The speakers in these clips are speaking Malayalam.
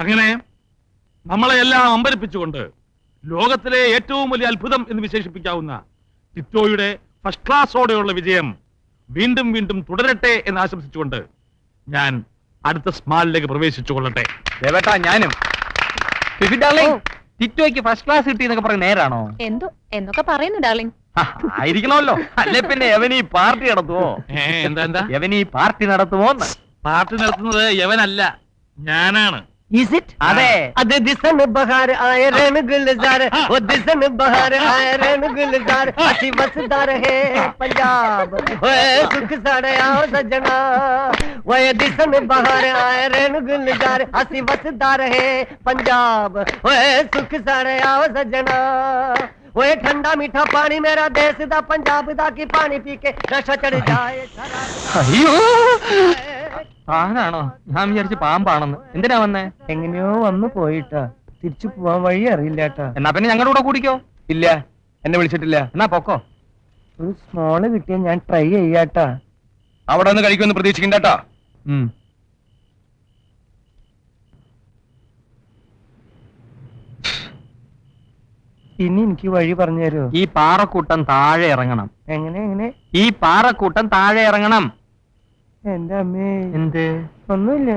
അങ്ങനെ നമ്മളെ എല്ലാം അമ്പരിപ്പിച്ചുകൊണ്ട് ലോകത്തിലെ ഏറ്റവും വലിയ അത്ഭുതം എന്ന് വിശേഷിപ്പിക്കാവുന്ന ടിറ്റോയുടെ ഫസ്റ്റ് ക്ലാസ്സോടെയുള്ള വിജയം വീണ്ടും വീണ്ടും തുടരട്ടെ എന്ന് ആശംസിച്ചുകൊണ്ട് ഞാൻ അടുത്ത സ്മാളിലേക്ക് പ്രവേശിച്ചു കൊള്ളട്ടെ. ഞാനും ടിറ്റോയ്ക്ക് ഫസ്റ്റ് ക്ലാസ് കിട്ടി എന്നൊക്കെ പറയുന്നത് നേരാണോ? എന്നൊക്കെ പറയുന്നു ഡാർലിംഗ്. ആയിരിക്കണമല്ലോ, അല്ലെ പിന്നെ യവനീ പാർട്ടി നടത്തുവോ? എന്താ യവനീ പാർട്ടി നടത്തുമോ? പാർട്ടി നടത്തുന്നത് യവനല്ല, ഞാനാണ്. അതെ, അത് ദിസൻ ബഹാർ ആയ രൻ ഗുൽസാർ ഓ ദിസൻ ബഹാർ ആയ രൻ ഗുൽസാർ അസി വസദാ രഹേ पंजाब ओए सुख साड़े आओ सजना ओए दिसन बहार आए रन गुलजार असी वसदा रहे पंजाब ओए सुख साड़े आओ सजना ओए ठंडा मीठा पानी मेरा देश दा पंजाब दा की पानी पी के नशा चढ़ जाए. അയ്യോ താനാണോ? ഞാൻ വിചാരിച്ച് പാമ്പാണെന്ന്. എന്തിനാ വന്നേ? എങ്ങനെയോ വന്നു പോയിട്ടാ, തിരിച്ചു പോവാൻ വഴി അറിയില്ലാട്ടാ. എന്നാ പിന്നെ ഞങ്ങളുടെ കൂടെ കൂടിക്കോ. ഇല്ല, എന്നെ വിളിച്ചിട്ടില്ല. എന്നാ പൊക്കോ. ഒരു സ്മോള് കിട്ടിയ ഞാൻ ട്രൈ ചെയ്യാട്ടാ. അവിടെ നിന്ന് കഴിക്കുമെന്ന് പ്രതീക്ഷിക്കണ്ടാ. ഇനി എനിക്ക് വഴി പറഞ്ഞു തരുമോ? ഈ പാറക്കൂട്ടം താഴെ ഇറങ്ങണം. എങ്ങനെ? ഈ പാറക്കൂട്ടം താഴെ ഇറങ്ങണം. എന്റെ അമ്മേ. എന്ത്? ഒന്നുമില്ല.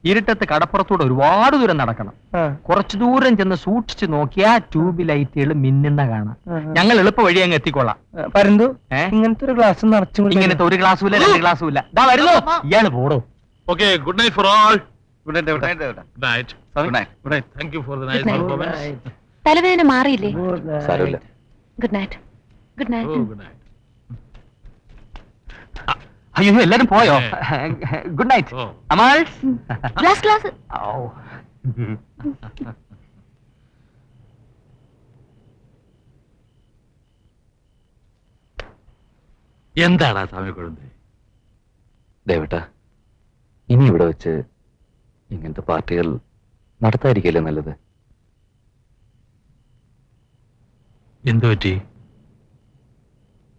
ഇരുട്ടത്ത് കടപ്പുറത്തൂടെ ഒരുപാട് ദൂരം നടക്കണം. കുറച്ചു ദൂരം ചെന്ന് സൂക്ഷിച്ചു നോക്കിയാ ട്യൂബ് ലൈറ്റുകൾ മിന്നുന്ന കാണാം. ഞങ്ങൾ എളുപ്പ വഴി അങ്ങ് എത്തിക്കൊള്ളാം. പരന്തു, ഇങ്ങനത്തെ ഒരു ഗ്ലാസ് നിറച്ചു. ഇങ്ങനത്തെ ഒരു ഗ്ലാസ്സും ഇല്ല, 2 ഗ്ലാസ്സും ഇല്ല. വരുന്നു ഇയാള് പോടോ. Okay, good night for all. Good night. Good night. Thank you for the nice performance. തലവേദന മാറിയില്ലേ? സാരമില്ല. Good night. Good night. Good night. അയ്യോ, എല്ലാരും പോയോ? Good night. അമാൾ, ഗ്ലാസ്. എന്താടാ സ്വാമിക്കുഴന്തി? ദേവട്ടാ, ഇനി ഇവിടെ വെച്ച് ഇങ്ങനത്തെ പാർട്ടികൾ നടത്താതിരിക്കല്ലേ നല്ലത്? എന്തു പറ്റി?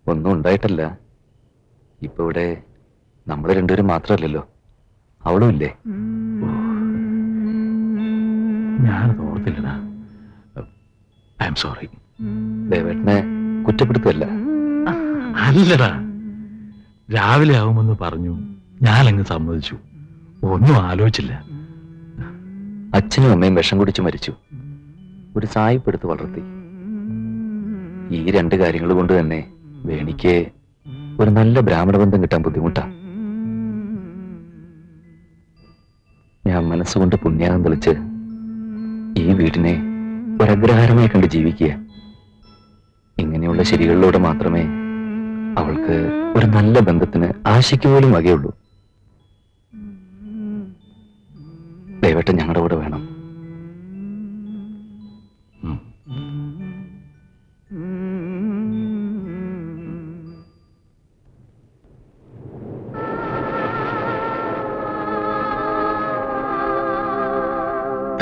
ഒന്നും ഉണ്ടായിട്ടല്ല. ഇപ്പൊ ഇവിടെ നമ്മൾ രണ്ടുപേരും മാത്രമല്ലല്ലോ, അവളും ഇല്ലേ? ഞാനത് ഓർത്തില്ലടാ. I am sorry. ദേവേട്ടനെ കുറ്റപ്പെടുത്തല്ല. അല്ലടാ, രാവിലെ ആവുമെന്ന് പറഞ്ഞു, ഞാനങ്ങ് സമ്മതിച്ചു. ഒന്നും ആലോചിച്ചില്ല. അച്ഛനും അമ്മയും വിഷം കുടിച്ച് മരിച്ചു. ഒരു സായിപ്പെടുത്ത് വളർത്തി. ഈ 2 കാര്യങ്ങൾ കൊണ്ട് തന്നെ വേണിക്ക് ഒരു നല്ല ബ്രാഹ്മണ ബന്ധം കിട്ടാൻ ബുദ്ധിമുട്ടാ. ഞാൻ മനസ്സുകൊണ്ട് പുണ്യാകം തെളിച്ച് ഈ വീടിനെ ഒരഗ്രഹാരമായി കണ്ട് ജീവിക്കുക. ഇങ്ങനെയുള്ള ശരികളിലൂടെ മാത്രമേ അവൾക്ക് ഒരു നല്ല ബന്ധത്തിന് ആശയ്ക്ക് പോലും വകയുള്ളൂ. ദയവായിട്ട് ഞങ്ങളുടെ കൂടെ വേണം.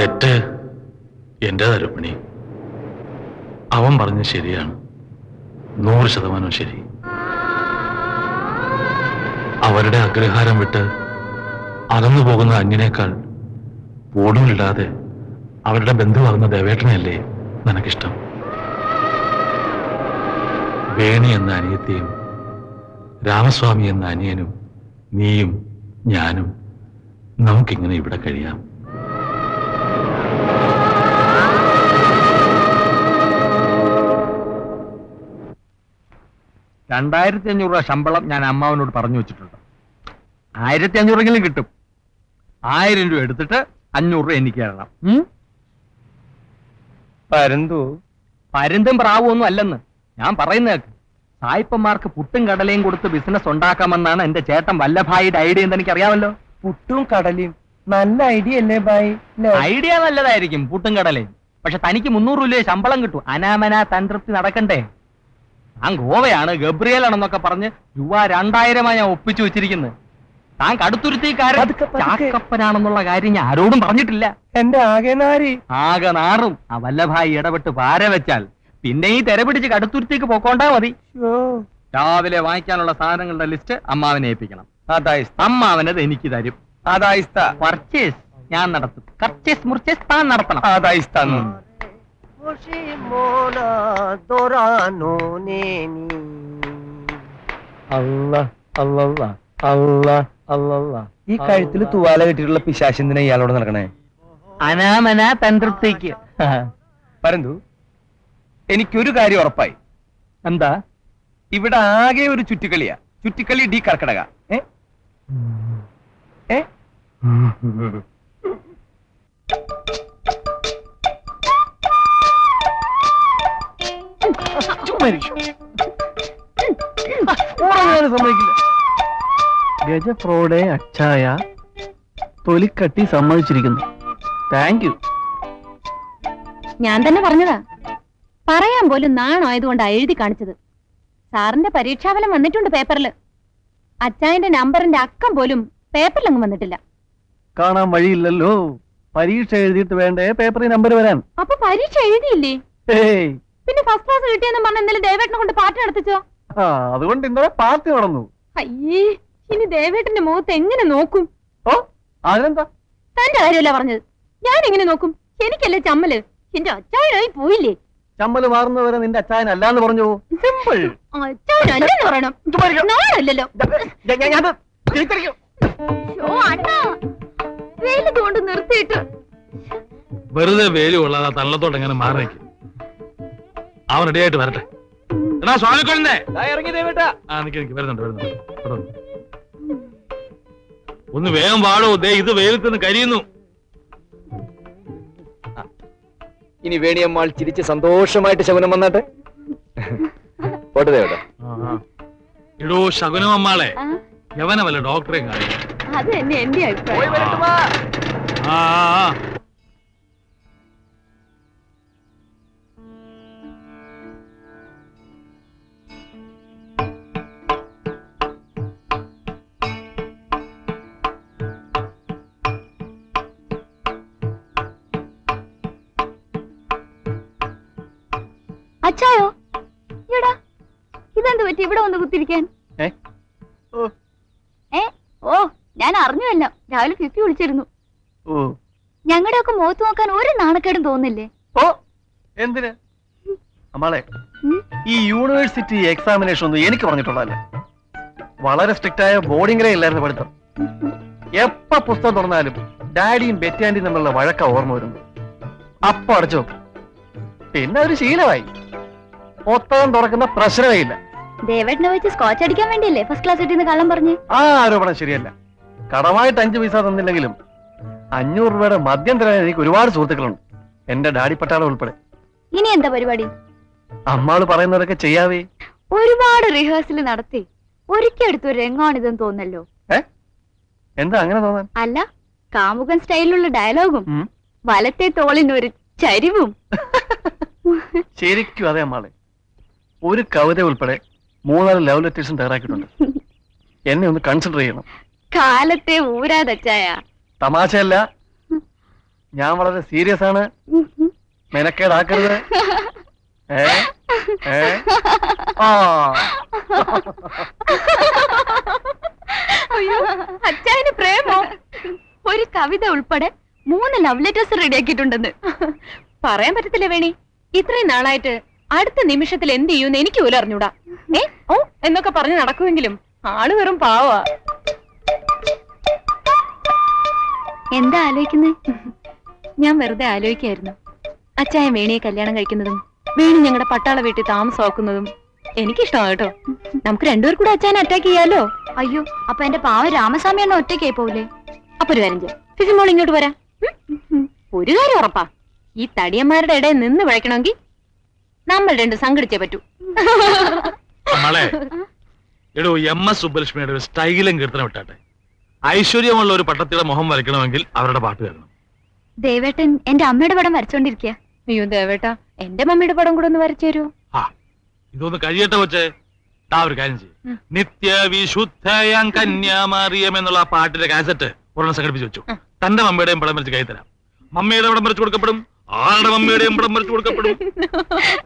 തെറ്റ് എന്റെ തരുപ്പണി. അവൻ പറഞ്ഞ ശരിയാണ്, 100% ശരി. അവരുടെ അഗ്രഹാരം വിട്ട് അകന്നു പോകുന്ന അന്യനേക്കാൾ ഓടുമില്ലാതെ അവരുടെ ബന്ധുവാകുന്ന ദേവേട്ടനെയല്ലേ നിനക്കിഷ്ടം? വേണി എന്ന അനിയത്തിയും രാമസ്വാമി എന്ന അനിയനും നീയും ഞാനും നമുക്കിങ്ങനെ ഇവിടെ കഴിയാം. 2500 രൂപ ശമ്പളം ഞാൻ അമ്മാവനോട് പറഞ്ഞു വെച്ചിട്ടുണ്ട്. 1500 കിട്ടും. 1000 രൂപ എടുത്തിട്ട് 500 രൂപ എനിക്ക് തരണം. പരുന്തും പ്രാവൊന്നും അല്ലെന്ന് ഞാൻ പറയുന്നത്. സായിപ്പന്മാർക്ക് പുട്ടും കടലയും കൊടുത്ത് ബിസിനസ് ഉണ്ടാക്കാമെന്നാണ് എന്റെ ചേട്ടൻ വല്ലഭായിയുടെ ഐഡിയ എന്ന് എനിക്ക് അറിയാമല്ലോ. പുട്ടും കടലയും നല്ല ഐഡിയ അല്ലേ ഭായി? ഐഡിയ നല്ലതായിരിക്കും, പുട്ടും കടലയും. പക്ഷെ തനിക്ക് 300 രൂപ ശമ്പളം കിട്ടും. അനാമന തന്ത്രപ്തി നടക്കണ്ടേ? താൻ ഗോവയാണ്, ഗബ്രിയലാണെന്നൊക്കെ പറഞ്ഞ് രൂപ 2000 ഞാൻ ഒപ്പിച്ചു വെച്ചിരിക്കുന്നത്. താൻ കടുത്തുരുത്തിക്കാരൻ ചാക്കപ്പനാണെന്നുള്ള കാര്യം ഞാൻ ആരോടും പറഞ്ഞിട്ടില്ല. എന്റെ ആകെ നാറും. ആ വല്ലഭായി ഇടപെട്ട് പാര വെച്ചാൽ പിന്നെ ഈ തെരപിടിച്ച് കടുത്തുരുത്തിക്ക് പോക്കോണ്ടാ മതി. രാവിലെ വാങ്ങിക്കാനുള്ള സാധനങ്ങളുടെ ലിസ്റ്റ് അമ്മാവനെ ഏൽപ്പിക്കണം. അമ്മാവനത് എനിക്ക് തരും. പർച്ചേസ് ഞാൻ നടത്തും. കർച്ചേസ് മുർച്ചേസ് താൻ നടത്തണം. അതായി തന്നു. খুশি মোনা দোরানো নেনি അല്ലാ അല്ലല്ലാ അല്ലാ അല്ലല്ലാ. ഈ കഴുത്തിൽ തുവാല കെട്ടിയിട്ടുള്ള പിശാചിന്തിനെ ഇയാളോട് നടക്കണേ? അനാമന തന്ത്രത്തേക്ക്. പരന്തു, എനിക്കൊരു കാര്യം ഉറപ്പായി. എന്താ? ഇവിടെ ആകെ ഒരു ചുറ്റിക്കളിയാ. ചുറ്റിക്കളി ഡി കർക്കടക. ഏ ഏ സമ്മതിക്കില്ല. ഗജ ഫ്രോഡെ അച്ചായ തൊലിക്കട്ടി സമ്മതിച്ചിരിക്കുന്നു. Thank you. ഞാൻ തന്നെ പറഞ്ഞതാ. പറയാൻ പോലും നാണായതുകൊണ്ടാ എഴുതി കാണിച്ചത്. സാറിന്റെ പരീക്ഷാഫലം വന്നിട്ടുണ്ട് പേപ്പറില്. അച്ചായന്റെ നമ്പറിന്റെ അക്കം പോലും പേപ്പറിലങ്ങ് വന്നിട്ടില്ല. കാണാൻ വഴിയില്ലല്ലോ. പരീക്ഷ എഴുതിയിട്ട് വേണ്ടേ പേപ്പറിൽ നമ്പർ വരാൻ? അപ്പൊ പരീക്ഷ എഴുതിയില്ലേ? ഏയ്, പിന്നെ ഫസ്റ്റ് ക്ലാസ് കിട്ടിയെന്ന് പറഞ്ഞ എന്തെങ്കിലും ദേവേട്ടനെ കൊണ്ട് പാട്ട് നടത്തിച്ചോ? ആ അതുകൊണ്ട് ഇന്നലെ പാർട്ടി നടന്നു. അയ്യേ, ഇനി ദേവേട്ടന്റെ മുഖത്ത് എങ്ങനെ നോക്കും? ഓ അതിനെന്താ? തന്റെ കാര്യമല്ല പറഞ്ഞത്. ഞാൻ എങ്ങനെ നോക്കും? എനിക്കല്ലേ ചമ്മല്. എന്റെ അച്ചായനായി പോയില്ലേ? ചമ്മല് മാറുന്നവരെ നിന്റെ അച്ചായൻ അല്ലാന്ന് പറഞ്ഞു. സിമ്പിൾ. അച്ചായനല്ലെന്ന് പറയണം. നാളല്ലല്ലോ. വെയിലത്ത് കൊണ്ട് നിർത്തിയിട്ട് വെറുതെ വേലി കൊള്ളാതെ തള്ളത്തോട്ട് എങ്ങനെ മാറി നിൽക്കും. അവൻ റെഡിയായിട്ട് വരട്ടെ. എടാ സ്വാമിക്കൊഴുന്നേ, ഇറങ്ങി ദേവേട്ടാ. ആ നിക്ക് വരുന്നുണ്ട്. ഒന്ന് വേഗം വാടോ. ദേ ഇത് വെയിലത്ത് നിന്ന് കരിയുന്നു. ഇനി വേണിയമ്മാൾ ചിരിച്ച് സന്തോഷമായിട്ട് ശകുനം വന്നാട്ടെ. പോട്ടെ ദേവട്ടാ. ഇടോ ശകുനം അമ്മാളെ, ആ, യവന വല്ല ഡോക്ടറെയും കാണിക്കും. അത് തന്നെ എന്റെ അഭിപ്രായം. ആ അച്ചായോ, എടാ ഇതെന്ത് പറ്റി ഇവിടെ വന്ന് കുത്തിരിക്കാൻ? ഏ? ഓ. ഏ ഓ, ഞാൻ അറിഞ്ഞുവല്ലോ. രാവിലെ ഫിഫി വിളിച്ചിരുന്നു. ഓ ഞങ്ങളുടെ ഒക്കെ മുഖത്ത് നോക്കാൻ ഒരു നാണക്കേടും തോന്നില്ലേ? ഓ എന്തിന് അമ്മാളെ? ഉം? ഈ യൂണിവേഴ്സിറ്റി എക്സാമിനേഷൻ ഒന്നും എനിക്ക് പറഞ്ഞിട്ടുള്ളതല്ല. വളരെ സ്ട്രിക്റ്റ് ആയ ബോർഡിംഗിലേ ഇല്ലായിരുന്നു പഠിത്തം. എപ്പ പുസ്തകം തുറന്നാലും ഡാഡിയും ബെറ്റാൻഡിയും തമ്മിലുള്ള വഴക്ക ഓർമ്മ വരുന്നു. അപ്പൊ അടച്ചു നോക്കും. പിന്നെ ഒരു ശീലമായി. പുസ്തകം തുറക്കുന്ന പ്രശ്നമേ ഇല്ല. ദേവേട്ടനെ വെച്ച് സ്കോച്ച് അടിക്കാൻ വേണ്ടിയല്ലേ ഫസ്റ്റ് ക്ലാസ് കിട്ടിയെന്ന് കള്ളം പറഞ്ഞ്? ആ ആരോപണം ശരിയല്ല. കടമായിട്ട് 5 പൈസ തന്നില്ലെങ്കിലും 500 രൂപയുടെ മദ്യം തരാൻ എനിക്ക് ഒരുപാട് സുഹൃത്തുക്കളുണ്ട്, എന്റെ ഡാഡി പട്ടാളം ഉൾപ്പെടെ. ഇനി എന്താ പരിപാടി? അമ്മാള് പറയുന്നതൊക്കെ ചെയ്യാവേ. ഒരുപാട് റിഹേഴ്സൽ നടത്തി ഒരിക്കലെടുത്തൊരു രംഗമാണിതെന്ന് തോന്നല്ലോ. എന്താ അങ്ങനെ തോന്നാൻ? അല്ല, കാമുകൻ സ്റ്റൈലിലുള്ള ഡയലോഗും ഉം. വലത്തെ തോളിനൊരു ചരിവും. ശരിക്കും അതെ അമ്മാളെ. ഒരു കവിത ഉൾപ്പെടെ 3-4 ലവ് ലെറ്റേഴ്സും തയ്യാറാക്കിയിട്ടുണ്ട്. എന്നെ ഒന്ന് കൺസിഡർ ചെയ്യണം. കാലത്തെ ഊരാതച്ചായ. തമാശയല്ല, ഞാൻ വളരെ സീരിയസ് ആണ്. മെനക്കേടാക്കരുത്. ഏ ഏ ആ അയ്യോ, അച്ചായന് പ്രേമോ? ഒരു കവിത ഉൾപ്പെടെ 3 ലവ് ലെറ്റേഴ്സ് റെഡിയാക്കിയിട്ടുണ്ടെന്ന്. പറയാൻ പറ്റത്തില്ല വേണി. ഇത്രയും നാളായിട്ട് അടുത്ത നിമിഷത്തിൽ എന്ത് ചെയ്യുമെന്ന് എനിക്ക് പോലും അറിഞ്ഞൂടാ. ഓ എന്നൊക്കെ പറഞ്ഞ് നടക്കുമെങ്കിലും ആള് വെറും പാവാ. എന്താ ആലോചിക്കുന്നേ? ഞാൻ വെറുതെ ആലോചിക്കായിരുന്നു. അച്ചായൻ വേണിയെ കല്യാണം കഴിക്കുന്നതും വേണി ഞങ്ങളുടെ പട്ടാള വീട്ടിൽ താമസമാക്കുന്നതും എനിക്കിഷ്ടമാണ് കേട്ടോ. നമുക്ക് രണ്ടുപേർ കൂടെ അച്ചായനെ അറ്റാക്ക് ചെയ്യാലോ. അയ്യോ, അപ്പൊ എന്റെ പാവ രാമസ്വാമി എണ്ണ ഒറ്റയ്ക്കായി പോവില്ലേ? അപ്പൊ ഒരു കാര്യം ചെയ്യാം, ഫിസിമോൾ ഇങ്ങോട്ട് വരാം. ഒരു കാര്യം ഉറപ്പാ, ഈ തടിയന്മാരുടെ ഇടയിൽ നിന്ന് വിളയ്ക്കണമെങ്കിൽ നമ്മൾ രണ്ട് സംഘടിച്ചേ പറ്റൂ. അമ്മാളെ, എടോ MS സുബ്ബലക്ഷ്മിയുടെ ഒരു സ്റ്റൈലും കീർത്തനം ഇട്ടാട്ടെ. ഐശ്വര്യമുള്ള ഒരു പട്ടത്തിയുടെ മുഖം വരയ്ക്കണമെങ്കിൽ അവരുടെ പാട്ട് കേൾക്കണം. ദേവേട്ടൻ എന്റെ അമ്മയുടെ പടം വരച്ചോണ്ടിരിക്കുക. അയ്യോ ദേവേട്ടാ, എന്റെ മമ്മിയുടെ പടം കൂടെ ഒന്ന് വരച്ചു തരുമോ? ആ ഇതൊന്ന് കഴിയട്ടെ വെച്ചേ. ഒരു കാര്യം ചെയ്യും, നിത്യവിശുദ്ധയം കന്യാമറിയം എന്നുള്ള ആ പാട്ടിന്റെ കാസറ്റ് ഒരെണ്ണം സംഘടിപ്പിച്ച് വെച്ചു. തന്റെ മമ്മിയുടെയും പടം വരച്ച് കൈ തരാം. മമ്മിയുടെ പടം വരച്ചു കൊടുക്കപ്പെടും, ആളുടെ മമ്മിയുടെയും പടം വരച്ചു കൊടുക്കപ്പെടും.